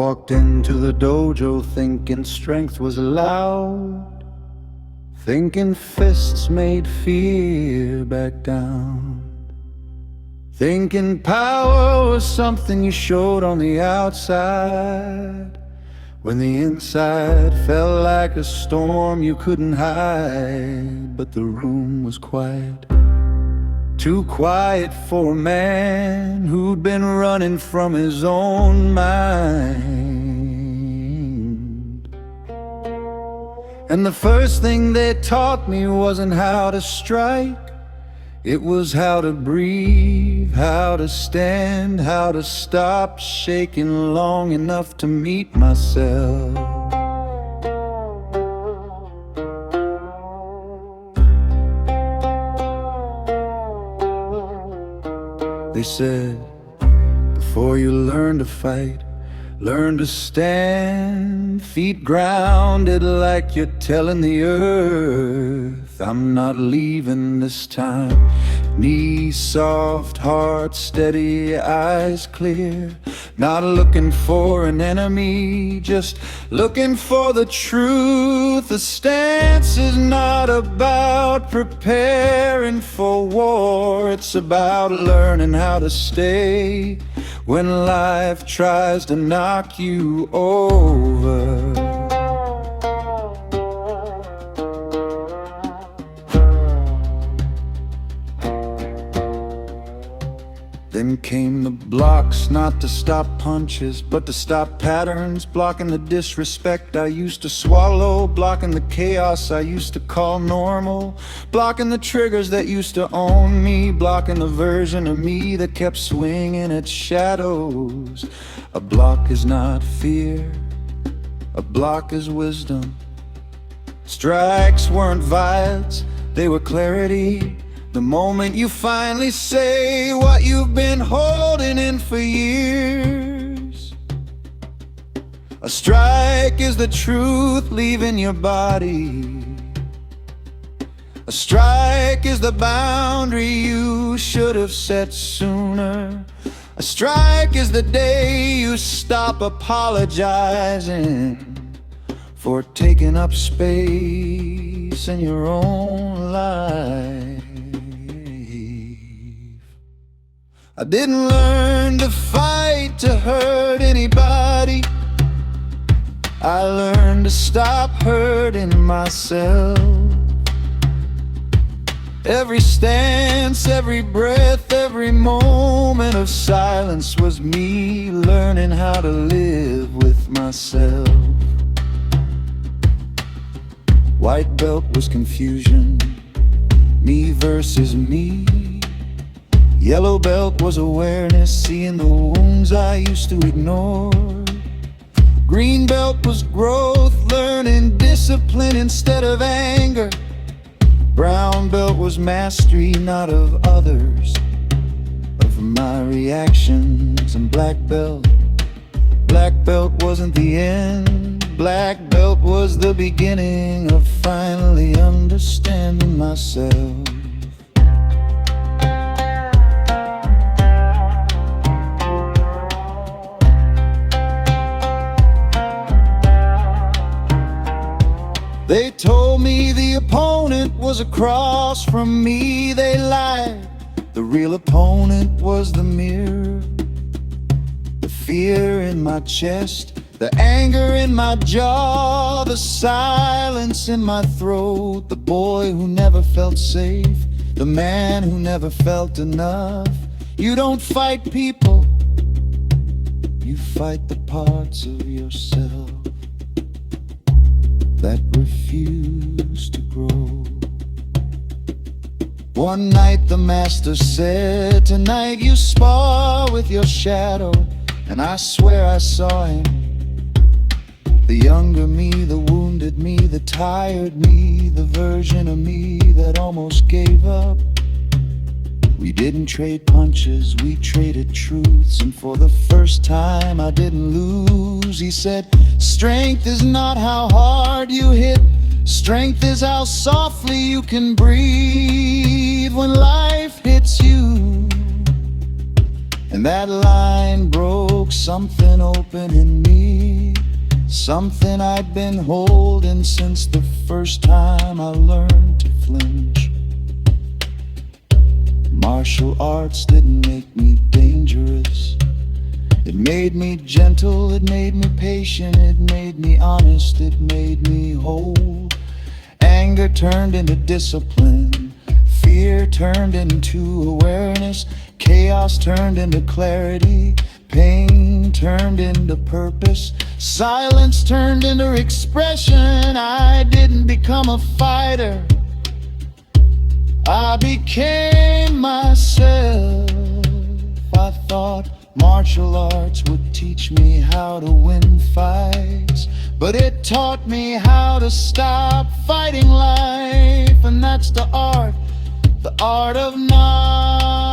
walked into the dojo thinking strength was loud, thinking fists made fear back down, thinking power was something you showed on the outside, when the inside felt like a storm you couldn't hide. But the room was quiet, too quiet for a man who'd been running from his own mind. And the first thing they taught me wasn't how to strike, it was how to breathe, how to stand, how to stop shaking long enough to meet myself. They said, before you learn to fight, learn to stand, feet grounded like you're telling the earth, I'm not leaving this time. Knees soft, heart steady, eyes clear, not looking for an enemy, just looking for the truth. The stance is not about preparing for war, it's about learning how to stay when life tries to knock you over. Then came the blocks, not to stop punches, but to stop patterns, blocking the disrespect I used to swallow, blocking the chaos I used to call normal, blocking the triggers that used to own me, blocking the version of me that kept swinging its shadows. A block is not fear, a block is wisdom. Strikes weren't violence, they were clarity. The moment you finally say what you've been holding in for years. A strike is the truth leaving your body. A strike is the boundary you should have set sooner. A strike is the day you stop apologizing for taking up space in your own life. I didn't learn to fight to hurt anybody, I learned to stop hurting myself. Every stance, every breath, every moment of silence was me learning how to live with myself. White belt was confusion, me versus me. Yellow belt was awareness, seeing the wounds I used to ignore. Green belt was growth, learning discipline instead of anger. Brown belt was mastery, not of others, of my reactions. And black belt wasn't the end. Black belt was the beginning of finally understanding myself. They told me the opponent was across from me, they lied. The real opponent was the mirror. The fear in my chest, the anger in my jaw, the silence in my throat. The boy who never felt safe, the man who never felt enough. You don't fight people, you fight the parts of yourself that refuse to grow. One night the master said, tonight you spar with your shadow. And I swear I saw him, the younger me, the wounded me, the tired me, the version of me that almost gave up. We didn't trade punches, we traded truths. And for the first time I didn't lose. He said, strength is not how hard you hit, strength is how softly you can breathe when life hits you. And that line broke something open in me, something I'd been holding since the first time I learned to flinch. Martial arts didn't make me dangerous. It made me gentle, it made me patient, it made me honest, it made me whole. Anger turned into discipline, fear turned into awareness, chaos turned into clarity, pain turned into purpose, silence turned into expression. I didn't become a fighter, I became myself. I thought martial arts would teach me how to win fights, but it taught me how to stop fighting life. And that's the art of not